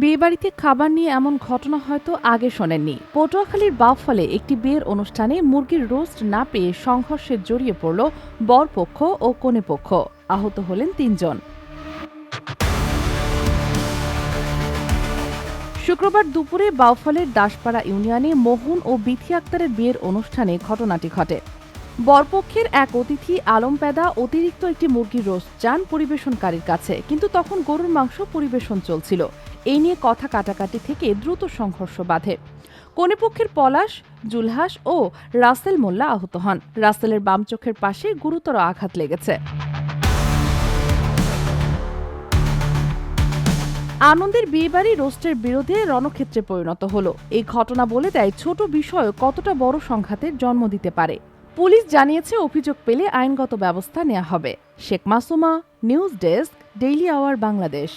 বিয়েবাড়িতে খাবার নিয়ে এমন ঘটনা হয়তো আগে শোনেননি। পটুয়াখালীর বাউফলে একটি বিয়ের অনুষ্ঠানে মুরগির রোস্ট না পেয়ে সংঘর্ষে জড়িয়ে পড়ল বরপক্ষ ও কনেপক্ষ। আহত হলেন ৩ জন। শুক্রবার দুপুরে বাউফলের দাসপাড়া ইউনিয়নে মোহন ও বিথি আক্তারের বিয়ের অনুষ্ঠানে ঘটনাটি ঘটে। বরপক্ষের এক অতিথি আলম পেদা অতিরিক্ত একটি মুরগির রোস্ট চান পরিবেশনকারীর কাছে, কিন্তু তখন গরুর মাংস পরিবেশন চলছিল। এই নিয়ে কথা কাটাকাটি থেকে দ্রুত সংঘর্ষ বাধে। কনেপক্ষের পলাশ, জুলহাস ও রাসেল মোল্লা আহত হন। রাসেলের বাম চোখের পাশে গুরুতর আঘাত লেগেছে। আনন্দের বিয়েবাড়ি রোস্টের বিরোধে রণক্ষেত্রে পরিণত হলো। এই ঘটনা বলে দেয় ছোট বিষয় কতটা বড় সংঘাতের জন্ম দিতে পারে। পুলিশ জানিয়েছে অভিযোগ পেলে আইনগত ব্যবস্থা নেওয়া হবে। Sheikh Masuma, news desk, daily our Bangladesh.